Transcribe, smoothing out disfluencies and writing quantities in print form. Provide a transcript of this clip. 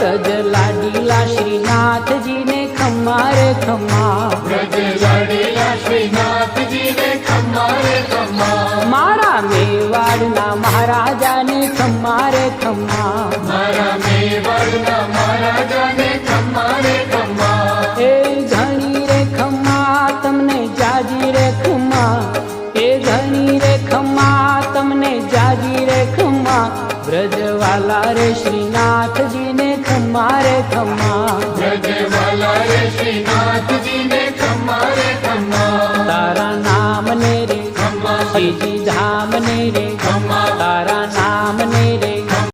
વ્રજ લાડીલા શ્રીનાથજી ને ખમ્મા રે ખમ્મા, વ્રજ લાડીલા શ્રીનાથજી ને ખમ્મા રે ખમ્મા, મારા મેવાડના મહારાજાને ખમ્મા રે ખમ્મા, મારા મેવાડના મહારાજાને ખમ્મા રે ખમ્મા, એ ઘણી રે ખમ્મા તમને જાજી રે ખમ્મા, એ ઘણી રે ખમ્મા તમને જાજી રે ખમ્મા, વ્રજવાલા રે શ્રીનાથજી ને ખમ્મા રે ખમ્મા, વ્રજવાલા રે શ્રીનાથજી ને ખમ્મા રે ખમ્મા, તારા નામ ને રે ખમ્મા શ્રીજી ધામ ને રે ખમ્મા, તારા નામ ને રે